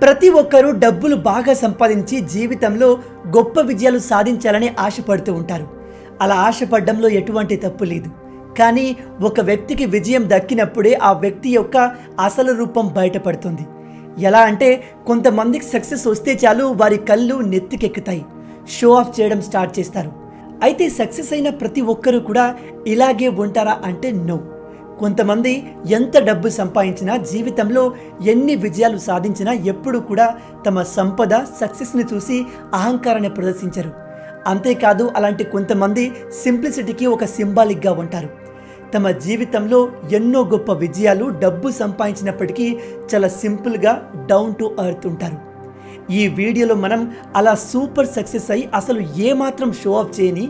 ప్రతి ఒక్కరూ డబ్బులు బాగా సంపాదించి జీవితంలో గొప్ప విజయాలు సాధించాలని ఆశపడుతూ ఉంటారు. అలా ఆశపడడంలో ఎటువంటి తప్పు లేదు. కానీ ఒక వ్యక్తికి విజయం దక్కినప్పుడే ఆ వ్యక్తి యొక్క అసలు రూపం బయటపడుతుంది. ఎలా అంటే కొంతమందికి సక్సెస్ వస్తే చాలు వారి కళ్ళు నెత్తికెక్కుతాయి, షో ఆఫ్ చేయడం స్టార్ట్ చేస్తారు. అయితే సక్సెస్ అయిన ప్రతి ఒక్కరూ కూడా ఇలాగే ఉంటారా అంటే నో. కొంతమంది ఎంత డబ్బు సంపాదించినా, జీవితంలో ఎన్ని విజయాలు సాధించినా ఎప్పుడు కూడా తమ సంపద సక్సెస్ని చూసి అహంకారాన్ని ప్రదర్శించరు. అంతేకాదు అలాంటి కొంతమంది సింప్లిసిటీకి ఒక సింబాలిక్గా ఉంటారు. తమ జీవితంలో ఎన్నో గొప్ప విజయాలు, డబ్బు సంపాదించినప్పటికీ చాలా సింపుల్గా డౌన్ టు ఎర్త్ ఉంటారు. ఈ వీడియోలో మనం అలా సూపర్ సక్సెస్ అయ్యి అసలు ఏమాత్రం షో ఆఫ్ చేయని,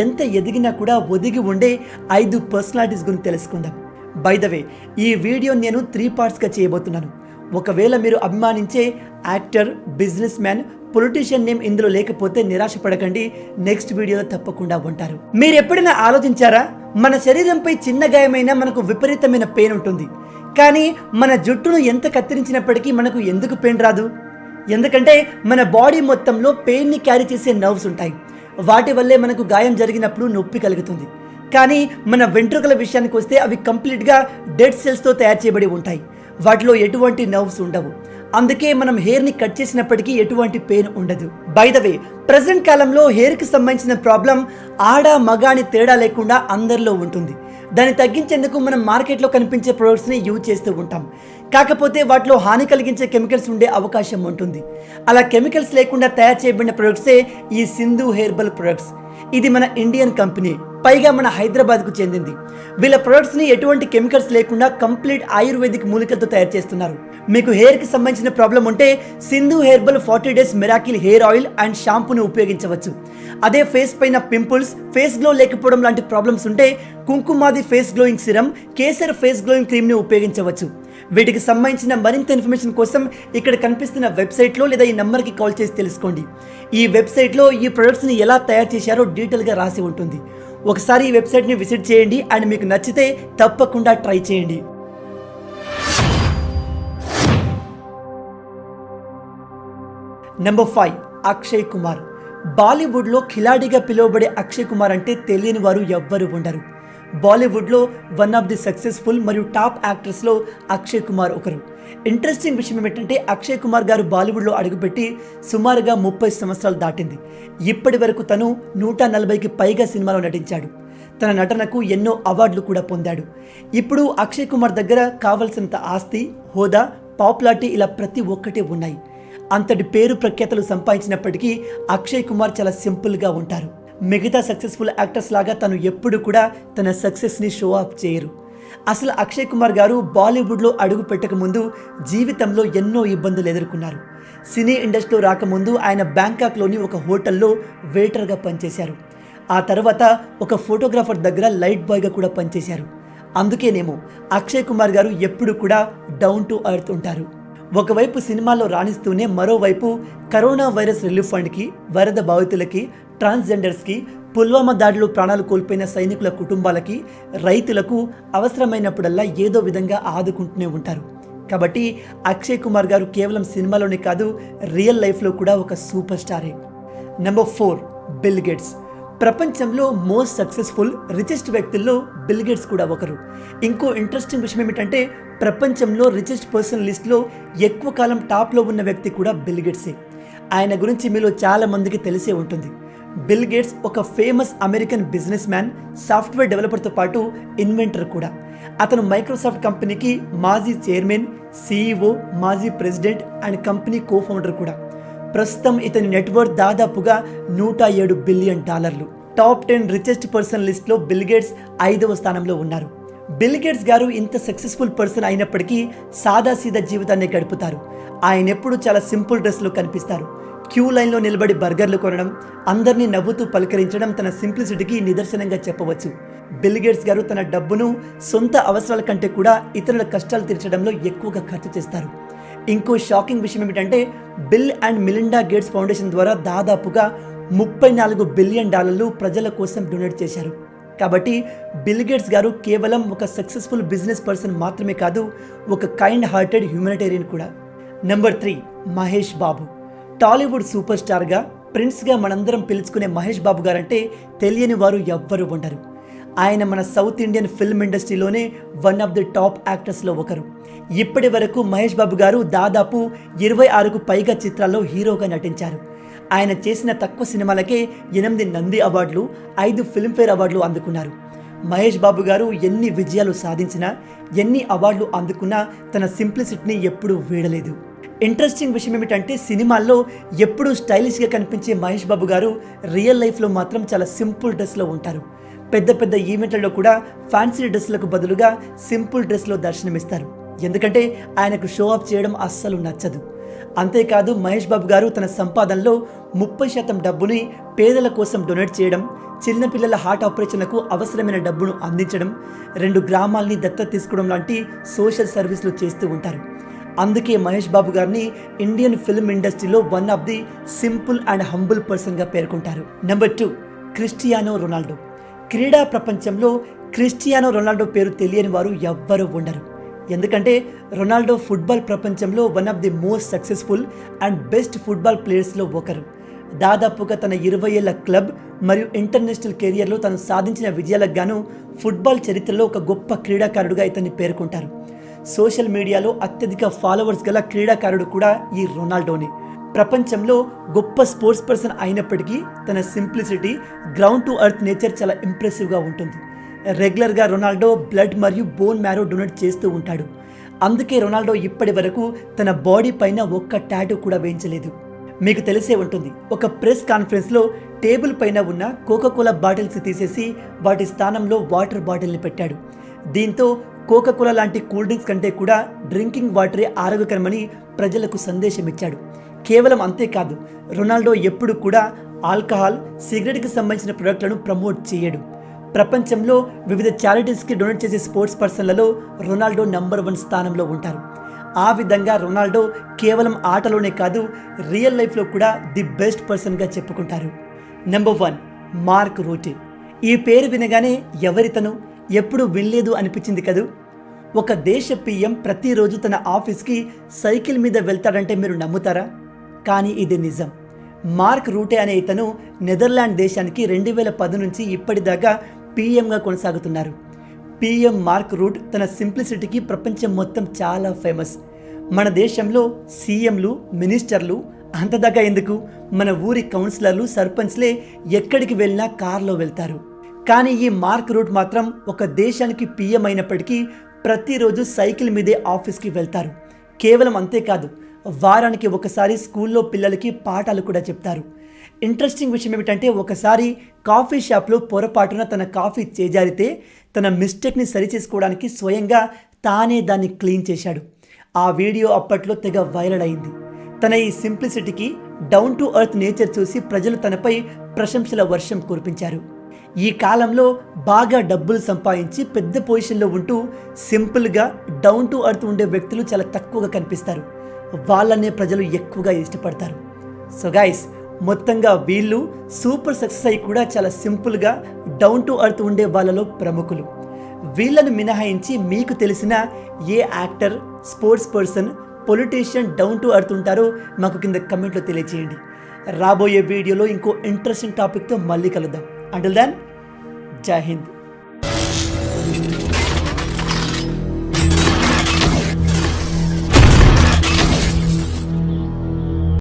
ఎంత ఎదిగినా కూడా ఒదిగి ఉండే 5 పర్సనాలిటీస్ గురించి తెలుసుకుందాం. బై ద వే, ఈ వీడియో నేను 3 పార్ట్స్గా చేయబోతున్నాను. ఒకవేళ మీరు అభిమానించే actor, business man, politician name ఇందులో లేకపోతే నిరాశపడకండి, నెక్స్ట్ వీడియోలో తప్పకుండా ఉంటారు. మీరు ఎప్పుడైనా ఆలోచించారా, మన శరీరంపై చిన్న గాయమైనా మనకు విపరీతమైన పెయిన్ ఉంటుంది. కానీ మన జుట్టును ఎంత కత్తిరించినప్పటికీ మనకు ఎందుకు పెయిన్ రాదు? ఎందుకంటే మన బాడీ మొత్తంలో పెయిన్ని క్యారీ చేసే నర్వ్స్ ఉంటాయి. వాటి వల్లే మనకు గాయం జరిగినప్పుడు నొప్పి కలుగుతుంది. కానీ మన వెంట్రుకల విషయానికి వస్తే అవి కంప్లీట్గా డెడ్ సెల్స్తో తయారు చేయబడి ఉంటాయి. వాటిలో ఎటువంటి నర్వ్స్ ఉండవు. అందుకే మనం హెయిర్ని కట్ చేసినప్పటికీ ఎటువంటి పెయిన్ ఉండదు. బై ద వే, ప్రజెంట్ కాలంలో హెయిర్కి సంబంధించిన ప్రాబ్లం ఆడ మగ అని తేడా లేకుండా అందరిలో ఉంటుంది. దాన్ని తగ్గించేందుకు మనం మార్కెట్లో కనిపించే ప్రొడక్ట్స్ని యూజ్ చేస్తూ ఉంటాం. కాకపోతే వాటిలో హాని కలిగించే కెమికల్స్ ఉండే అవకాశం ఉంటుంది. అలా కెమికల్స్ లేకుండా తయారు చేయబడిన ప్రొడక్ట్సే ఈ సింధు హెయిర్బల్ ప్రొడక్ట్స్. ఇది మన ఇండియన్ కంపెనీ, పైగా మన హైదరాబాద్కు చెందింది. వీళ్ళ ప్రొడక్ట్స్ని ఎటువంటి కెమికల్స్ లేకుండా కంప్లీట్ ఆయుర్వేదిక్ మూలికలతో తయారు చేస్తున్నారు. మీకు హెయిర్కి సంబంధించిన ప్రాబ్లం ఉంటే Sindhu herbal 40 days miracle hair oil and షాంపూని ఉపయోగించవచ్చు. అదే ఫేస్ పైన పింపుల్స్, ఫేస్ గ్లో లేకపోవడం లాంటి ప్రాబ్లమ్స్ ఉంటే Kumkumadi face glowing serum, Kesar face glowing క్రీమ్ని ఉపయోగించవచ్చు. వీటికి సంబంధించిన మరింత ఇన్ఫర్మేషన్ కోసం ఇక్కడ కనిపిస్తున్న వెబ్సైట్లో లేదా ఈ నెంబర్కి కాల్ చేసి తెలుసుకోండి. ఈ వెబ్సైట్లో ఈ ప్రొడక్ట్స్ని ఎలా తయారు చేశారో డీటెయిల్గా రాసి ఉంటుంది. ఒకసారి ఈ వెబ్సైట్ని విజిట్ చేయండి అండ్ మీకు నచ్చితే తప్పకుండా ట్రై చేయండి. నెంబర్ 5, అక్షయ్ కుమార్. బాలీవుడ్లో ఖిలాడిగా పిలువబడే అక్షయ్ కుమార్ అంటే తెలియని వారు ఎవ్వరు ఉండరు. బాలీవుడ్లో వన్ ఆఫ్ ది సక్సెస్ఫుల్ మరియు టాప్ యాక్టర్స్లో అక్షయ్ కుమార్ ఒకరు. ఇంట్రెస్టింగ్ విషయం ఏమిటంటే అక్షయ్ కుమార్ గారు బాలీవుడ్లో అడుగుపెట్టి సుమారుగా 30 సంవత్సరాలు దాటింది. ఇప్పటి వరకు తను 140కి పైగా సినిమాలో నటించాడు. తన నటనకు ఎన్నో అవార్డులు కూడా పొందాడు. ఇప్పుడు అక్షయ్ కుమార్ దగ్గర కావలసినంత ఆస్తి, హోదా, పాపులారిటీ ఇలా ప్రతి ఒక్కటి ఉన్నాయి. అంతటి పేరు ప్రఖ్యాతలు సంపాదించినప్పటికీ అక్షయ్ కుమార్ చాలా సింపుల్గా ఉంటారు. మిగతా సక్సెస్ఫుల్ యాక్టర్స్ లాగా తను ఎప్పుడు కూడా తన సక్సెస్ని షో ఆఫ్ చేయరు. అసలు అక్షయ్ కుమార్ గారు బాలీవుడ్లో అడుగు పెట్టకముందు జీవితంలో ఎన్నో ఇబ్బందులు ఎదుర్కొన్నారు. సినీ ఇండస్ట్రీలో రాకముందు ఆయన బ్యాంకాక్లోని ఒక హోటల్లో వెయిటర్గా పనిచేశారు. ఆ తర్వాత ఒక ఫోటోగ్రాఫర్ దగ్గర లైట్ బాయ్గా కూడా పనిచేశారు. అందుకేనేమో అక్షయ్ కుమార్ గారు ఎప్పుడు కూడా డౌన్ టు ఎర్త్ ఉంటారు. ఒకవైపు సినిమాల్లో రాణిస్తూనే మరోవైపు కరోనా వైరస్ రిలీఫ్ ఫండ్కి, వరద బాధితులకి, ట్రాన్స్జెండర్స్కి, పుల్వామా దాడిలో ప్రాణాలు కోల్పోయిన సైనికుల కుటుంబాలకి, రైతులకు అవసరమైనప్పుడల్లా ఏదో విధంగా ఆదుకుంటూనే ఉంటారు. కాబట్టి అక్షయ్ కుమార్ గారు కేవలం సినిమాలోనే కాదు, రియల్ లైఫ్లో కూడా ఒక సూపర్ స్టారే. Number 4, Bill Gates. ప్రపంచంలో మోస్ట్ సక్సెస్ఫుల్ రిచెస్ట్ వ్యక్తుల్లో బిల్ గేట్స్ కూడా ఒకరు. ఇంకో ఇంట్రెస్టింగ్ విషయం ఏమిటంటే ప్రపంచంలో రిచెస్ట్ పర్సన్ లిస్ట్లో ఎక్కువ కాలం టాప్లో ఉన్న వ్యక్తి కూడా బిల్ గేట్సే. ఆయన గురించి మీలో చాలా మందికి తెలిసే ఉంటుంది. బిల్ గేట్స్ ఒక famous American businessman, software డెవలపర్తో పాటు ఇన్వెంటర్ కూడా. అతను మైక్రోసాఫ్ట్ కంపెనీకి మాజీ చైర్మన్, CEO, మాజీ ప్రెసిడెంట్ అండ్ కంపెనీ కోఫౌండర్ కూడా. ప్రస్తుతం ఇతని నెట్వర్త్ దాదాపుగా $107 బిలియన్. టాప్ 10 రిచెస్ట్ పర్సన్ లిస్ట్లో బిల్ గేట్స్ 5వ స్థానంలో ఉన్నారు. బిల్ గేట్స్ గారు ఇంత సక్సెస్ఫుల్ పర్సన్ అయినప్పటికీ సాదాసీదా జీవితాన్ని గడుపుతారు. ఆయన ఎప్పుడు చాలా సింపుల్ డ్రెస్లో కనిపిస్తారు. క్యూ లైన్లో నిలబడి బర్గర్లు కొనడం, అందరినీ నవ్వుతూ పలకరించడం తన సింప్లిసిటీకి నిదర్శనంగా చెప్పవచ్చు. బిల్ గేట్స్ గారు తన డబ్బును సొంత అవసరాల కంటే కూడా ఇతరుల కష్టాలు తీర్చడంలో ఎక్కువగా ఖర్చు చేస్తారు. ఇంకో షాకింగ్ విషయం ఏమిటంటే bill and Melinda gates foundation ద్వారా దాదాపుగా $34 బిలియన్ ప్రజల కోసం డొనేట్ చేశారు. కాబట్టి బిల్ గేట్స్ గారు కేవలం ఒక సక్సెస్ఫుల్ బిజినెస్ పర్సన్ మాత్రమే కాదు, ఒక కైండ్ హార్టెడ్ హ్యూమనిటేరియన్ కూడా. నెంబర్ 3 మహేష్ బాబు. టాలీవుడ్ సూపర్ స్టార్గా ప్రిన్స్గా మనందరం పిలుచుకునే మహేష్ బాబు గారంటే తెలియని వారు ఎవ్వరూ ఉండరు. ఆయన మన సౌత్ ఇండియన్ ఫిల్మ్ ఇండస్ట్రీలోనే వన్ ఆఫ్ ది టాప్ యాక్టర్స్లో ఒకరు. ఇప్పటి వరకు మహేష్ బాబు గారు దాదాపు 26కు పైగా చిత్రాల్లో హీరోగా నటించారు. ఆయన చేసిన తక్కువ సినిమాలకే 8 నంది అవార్డులు, 5 ఫిల్మ్ఫేర్ అవార్డులు అందుకున్నారు. మహేష్ బాబు గారు ఎన్ని విజయాలు సాధించినా, ఎన్ని అవార్డులు అందుకున్నా తన సింప్లిసిటీని ఎప్పుడూ వీడలేదు. ఇంట్రెస్టింగ్ విషయం ఏమిటంటే సినిమాల్లో ఎప్పుడూ స్టైలిష్గా కనిపించే మహేష్ బాబు గారు రియల్ లైఫ్లో మాత్రం చాలా సింపుల్ డ్రెస్లో ఉంటారు. పెద్ద పెద్ద ఈవెంట్లలో కూడా ఫ్యాన్సీ డ్రెస్లకు బదులుగా సింపుల్ డ్రెస్లో దర్శనమిస్తారు. ఎందుకంటే ఆయనకు షో ఆఫ్ చేయడం అస్సలు నచ్చదు. అంతేకాదు మహేష్ బాబు గారు తన సంపాదనలో 30% డబ్బుని పేదల కోసం డొనేట్ చేయడం, చిన్నపిల్లల హార్ట్ ఆపరేషన్లకు అవసరమైన డబ్బును అందించడం, 2 గ్రామాల్ని దత్తత తీసుకోవడం లాంటి సోషల్ సర్వీసులు చేస్తూ ఉంటారు. అందుకే మహేష్ బాబు గారిని ఇండియన్ ఫిల్మ్ ఇండస్ట్రీలో one of the simple and humble పర్సన్గా పేర్కొంటారు. Number 2 Cristiano Ronaldo. క్రీడా ప్రపంచంలో క్రిస్టియానో రొనాల్డో పేరు తెలియని వారు ఎవ్వరూ ఉండరు. ఎందుకంటే రొనాల్డో ఫుట్బాల్ ప్రపంచంలో one of the most successful and best football ప్లేయర్స్లో ఒకరు. దాదాపుగా తన 20 ఏళ్ల క్లబ్ మరియు ఇంటర్నేషనల్ కెరియర్లో తను సాధించిన విజయాలకు గాను ఫుట్బాల్ చరిత్రలో ఒక గొప్ప క్రీడాకారుడుగా ఇతన్ని పేర్కొంటారు. సోషల్ మీడియాలో అత్యధిక ఫాలోవర్స్ గల క్రీడాకారుడు కూడా ఈ రొనాల్డోనే. ప్రపంచంలో గొప్ప స్పోర్ట్స్ పర్సన్ అయినప్పటికీ తన simplicity, ground to earth nature చాలా ఇంప్రెసివ్గా ఉంటుంది. రెగ్యులర్గా రొనాల్డో బ్లడ్ మరియు బోన్ మ్యారో డొనేట్ చేస్తూ ఉంటాడు. అందుకే రొనాల్డో ఇప్పటి వరకు తన బాడీ పైన ఒక్క టాటూ కూడా వేయించలేదు. మీకు తెలిసే ఉంటుంది, ఒక ప్రెస్ కాన్ఫరెన్స్లో టేబుల్ పైన ఉన్న కోకోకోలా బాటిల్స్ తీసేసి వాటి స్థానంలో వాటర్ బాటిల్ని పెట్టాడు. దీంతో కోకోకోలా లాంటి కూల్ డ్రింక్స్ కంటే కూడా డ్రింకింగ్ వాటరే ఆరోగ్యకరమని ప్రజలకు సందేశం ఇచ్చాడు. కేవలం అంతేకాదు, రొనాల్డో ఎప్పుడు కూడా ఆల్కహాల్, సిగరెట్కి సంబంధించిన ప్రొడక్ట్లను ప్రమోట్ చేయడు. ప్రపంచంలో వివిధ చారిటీస్కి డొనేట్ చేసే స్పోర్ట్స్ పర్సన్లలో రొనాల్డో నంబర్ 1 స్థానంలో ఉంటారు. ఆ విధంగా రొనాల్డో కేవలం ఆటలోనే కాదు, రియల్ లైఫ్లో కూడా ది బెస్ట్ పర్సన్గా చెప్పుకుంటారు. నెంబర్ 1 మార్క్ రూటే. ఈ పేరు వినగానే ఎవరితను, ఎప్పుడు వినలేదు అనిపించింది కదూ. ఒక దేశ పిఎం ప్రతిరోజు తన ఆఫీస్కి సైకిల్ మీద వెళ్తాడంటే మీరు నమ్ముతారా? కానీ ఇది నిజం. మార్క్ రూటే అనే ఇతను నెదర్లాండ్ దేశానికి 2010 నుంచి ఇప్పటిదాకా పిఎంగా కొనసాగుతున్నారు. పిఎం మార్క్ రూట్ తన సింప్లిసిటీకి ప్రపంచం మొత్తం చాలా ఫేమస్. మన దేశంలో సీఎంలు, మినిస్టర్లు, అంతదాకా ఎందుకు, మన ఊరి కౌన్సిలర్లు, సర్పంచ్లే ఎక్కడికి వెళ్ళినా కార్లో వెళ్తారు. కానీ ఈ మార్క్ రూట్ మాత్రం ఒక దేశానికి పిఎం అయినప్పటికీ ప్రతిరోజు సైకిల్ మీదే ఆఫీస్కి వెళ్తారు. కేవలం అంతేకాదు, వారానికి ఒకసారి స్కూల్లో పిల్లలకి పాఠాలు కూడా చెప్తారు. ఇంట్రెస్టింగ్ విషయం ఏమిటంటే ఒకసారి కాఫీ షాప్లో పొరపాటున తన కాఫీ చేజారితే తన మిస్టేక్ని సరిచేసుకోవడానికి స్వయంగా తానే దాన్ని క్లీన్ చేశాడు. ఆ వీడియో అప్పట్లో తెగ వైరల్ అయింది. తన ఈ సింప్లిసిటీకి, డౌన్ టు ఎర్త్ నేచర్ చూసి ప్రజలు తనపై ప్రశంసల వర్షం కురిపించారు. ఈ కాలంలో బాగా డబ్బులు సంపాదించి పెద్ద పొజిషన్లో ఉంటూ సింపుల్గా డౌన్ టు ఎర్త్ ఉండే వ్యక్తులు చాలా తక్కువగా కనిపిస్తారు. వాళ్ళనే ప్రజలు ఎక్కువగా ఇష్టపడతారు. సో గైస్, మొత్తంగా వీళ్ళు సూపర్ సక్సెస్ అయ్యి కూడా చాలా సింపుల్గా డౌన్ టు ఎర్త్ ఉండే వాళ్ళలో ప్రముఖులు. వీళ్ళను మినహాయించి మీకు తెలిసిన ఏ actor, sports person, politician down to earth ఉంటారో మాకు కింద కమెంట్లో తెలియజేయండి. రాబోయే వీడియోలో ఇంకో ఇంట్రెస్టింగ్ టాపిక్తో మళ్ళీ కలుద్దాం. Until then, Jai Hind.